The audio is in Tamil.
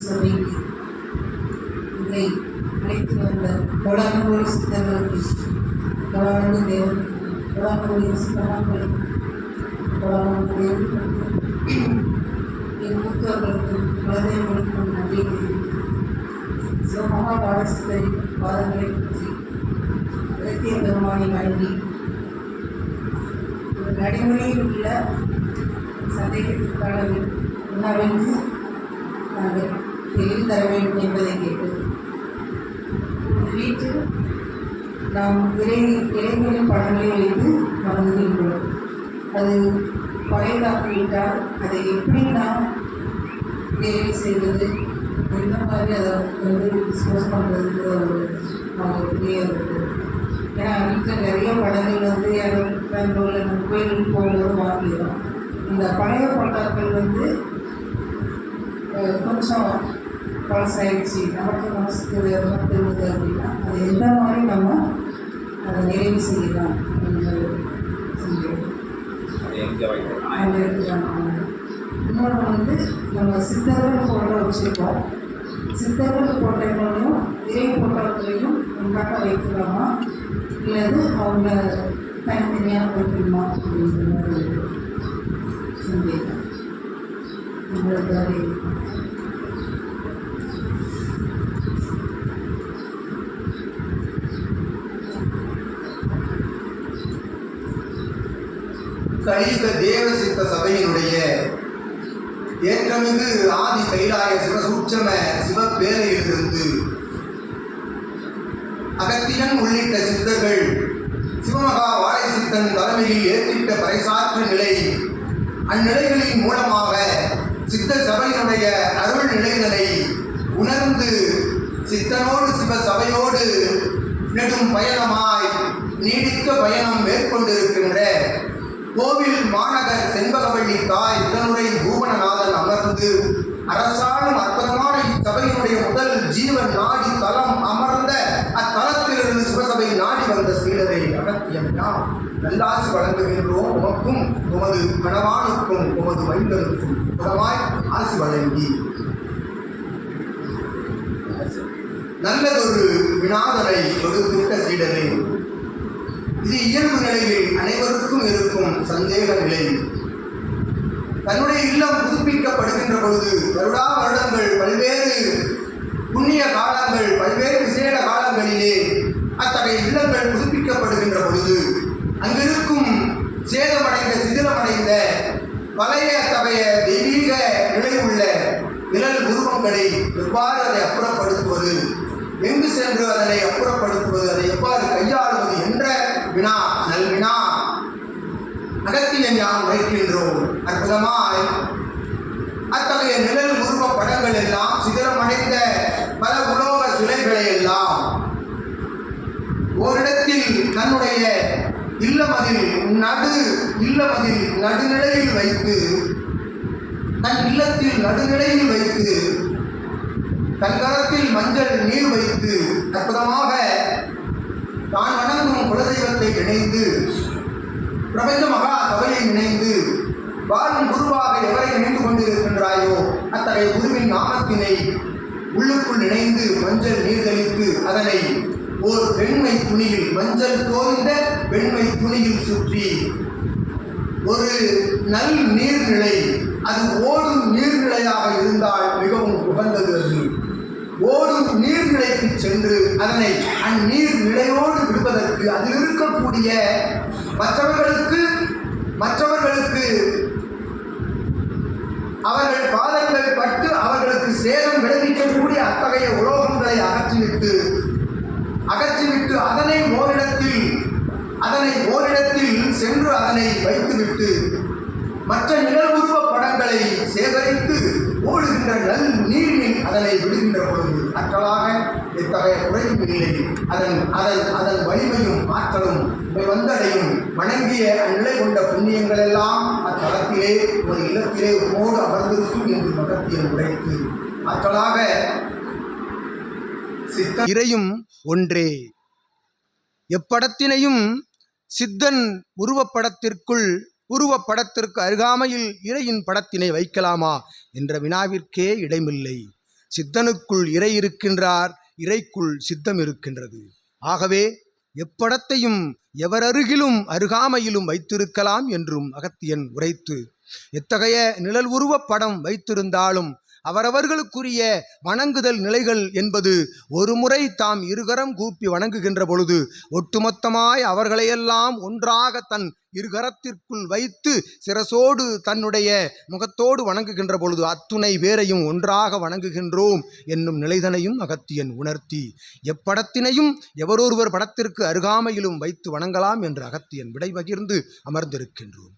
சபைக்கு இதை அழைத்து வந்த கோடானு சித்தர்களுக்கு கோடானு தேவன் கோடானு சித்தர்களுக்கு கோடானு தேவனுக்கு என் மூத்தவர்களுக்கும் குழந்தைகளுக்கும் நன்றி சிவமகா பாடசித்தரை பாதங்களை பற்றி இலக்கிய பெருமானை வழங்கி ஒரு நடைமுறையில் உள்ள சந்தேகத்திற்கான உணர்வுக்கு நாங்கள் தெளிவு தர வேண்டும் என்பதை கேட்டு வீட்டில் நாம் இளைஞரின் படங்களை வைத்து வழங்குகின்றோம். அது பழையதாகிவிட்டால் அதை எப்படி நாம் தேவை செய்வது, எந்த மாதிரி அதை டிஸ்போஸ் பண்ணுறதுக்கு ஒரு நமக்கு தெரியாது. ஏன்னா வீட்டில் நிறைய படங்கள் யாரும் நம்ம கோயிலுக்கு போகும்போது வாங்கிடுறோம். இந்த பழைய பட்டாக்கள் கொஞ்சம் பழசாயிடுச்சு, நமக்கு மனசுக்கு தெரியுது அப்படின்னா அது எந்த மாதிரி நம்ம அதை நிறைவு செய்யலாம் இன்னொன்று நம்ம சித்தர்கள் போட்டோ வச்சுருக்கோம். சித்தர்கள் போட்டோக்களையும் இறை போட்டோக்களையும் ஒன்றாக வைக்கலாமா இல்லது அவங்க தனித்தனியாக வைக்கணுமா அப்படிங்கிற மாதிரி சந்தேகம் உங்களுக்கு. கலியுக தேவ சித்த சபையினுடைய ஏற்றமிகு ஆதி கைலாய சிவசூட்சம சிவப்பேரையிலிருந்து அகத்தியன் உள்ளிட்ட சித்தர்கள் சிவமகா வாழை சித்தன் தலைமையில் ஏற்றிட்ட பறைசாற்ற நிலை, அந்நிலைகளின் மூலமாக சித்த சபையினுடைய அருள் நிலைகளை உணர்ந்து சித்தனோடு சிவ சபையோடு நெடும் பயணமாய் நீடித்த பயணம் மேற்கொண்டிருக்கின்ற கோவில் மாநகர் செண்பகவள்ளி தாய் உடனுரை பூவனநாதன் அமர்ந்து அரசாலும் அற்புதமான இச்சபையினுடைய முதல் ஜீவன் நாடி தலம் அமர்ந்த அத்தலத்திலிருந்து சிவசபை நாடி வந்த சீடரை அகத்தியன் நாம் நல்லாசி வழங்குகின்றோம். உமக்கும் உமது கணவானுக்கும் உமது மைந்தனுக்கும் புறமாய் ஆசி வழங்கி நல்லதொரு வினாதனை கொடுத்துவிட்ட சீடரை, இது இயல்பு நிலையில் அனைவருக்கும் இருக்கும் சந்தேக நிலை. தன்னுடைய இல்லம் புதுப்பிக்கப்படுகின்ற பொழுது வருடா வருடங்கள் பல்வேறு புண்ணிய காலங்கள் பல்வேறு விசேட காலங்களிலே அத்தகைய இல்லங்கள் புதுப்பிக்கப்படுகின்ற பொழுது அங்கிருக்கும் சேதமடைந்த சிதிலமடைந்த பழைய அத்தகைய தெய்வீக நிலை உள்ள நிழல் உருவங்களை எவ்வாறு அதை அப்புறப்படுத்துவது, எங்கு சென்று அதனை அப்புறப்படுத்துவது, அதை எவ்வாறு கையாளுவது என்ற வினா நல்வினா அகத்தியன் யாம் வைக்கின்றோம். அற்புதமாய் அத்தகைய நிழல் உருவ படங்கள் எல்லாம் சிதிலமடைந்த பல உலோக சிலைகளை எல்லாம் ஓரிடத்தில் தன்னுடைய இல்லமதில் நடுநிலையில் வைத்து, தன் இல்லத்தில் நடுநிலையில் வைத்து தன்கரத்தில் மஞ்சள் நீர் வைத்து அற்புதமாக தான் வணங்கும் குலதெய்வத்தை இணைந்து பிரபஞ்ச மகா சபையை இணைந்து வாழும் குருவாக எவரை இணைந்து கொண்டிருக்கின்றாயோ அத்தகைய குருவின் நாமத்தினை உள்ளுக்குள் இணைந்து மஞ்சள் நீர் தெளித்து அதனை ஓர் வெண்மை துணியில் மஞ்சள் தோய்ந்த வெண்மை துணியில் சுற்றி ஒரு நல் நீர்நிலை, அது ஓடும் நீர்நிலையாக இருந்தால் மிகவும் உகந்தது. அது ஓடும் நீர்நிலைக்கு சென்று அதனை அந்நீர் நிலையோடு விடுவதற்கு அதில் இருக்கக்கூடிய மற்றவர்களுக்கு அவர்கள் பாதங்கள் பட்டு அவர்களுக்கு சேதம் விளைவிக்கக்கூடிய அத்தகைய உலோகங்களை அகற்றிவிட்டு அதனை ஓரிடத்தில் சென்று அதனை வைத்துவிட்டு மற்ற நிழல்புருவ படங்களை சேகரித்து ஓடுகின்ற நல் நீரில் அதனை விடுகின்ற பொழுது ஆற்றலாக இத்தகைய குறையும் இல்லை. அதன் வலிமையும் ஆற்றலும் வந்தடையும். வணங்கிய அந்நிலை கொண்ட புண்ணியங்கள் எல்லாம் அத்தலத்திலே ஒரு இல்லத்திலே உமோடு அமர்ந்திருக்கும் என்று மகத்தியன் உரைத்து ஆற்றலாக சித்த இறையும் ஒன்றே. எப்படத்தினையும் சித்தன் உருவப்படத்திற்கு அருகாமையில் இறையின் படத்தினை வைக்கலாமா என்ற வினாவிற்கே இடமில்லை. சித்தனுக்குள் இறை இருக்கின்றார், இறைக்குள் சித்தம் இருக்கின்றது. ஆகவே எப்படத்தையும் எவரருகிலும் அருகாமையிலும் வைத்திருக்கலாம் என்றும் அகத்தியன் உரைத்து, எத்தகைய நிழல் உருவப் படம் வைத்திருந்தாலும் அவரவர்களுக்குரிய வணங்குதல் நிலைகள் என்பது ஒரு முறை தாம் இருகரம் கூப்பி வணங்குகின்ற பொழுது ஒட்டுமொத்தமாய் அவர்களையெல்லாம் ஒன்றாக தன் இருகரத்திற்குள் வைத்து சிரசோடு தன்னுடைய முகத்தோடு வணங்குகின்ற பொழுது அத்துணை பேரையும் ஒன்றாக வணங்குகின்றோம் என்னும் நிலைதனையும் அகத்தியன் உணர்த்தி, எப்படத்தினையும் எவரொருவர் படத்திற்கு அருகாமையிலும் வைத்து வணங்கலாம் என்று அகத்தியன் விடை பகிர்ந்து அமர்ந்திருக்கின்றோம்.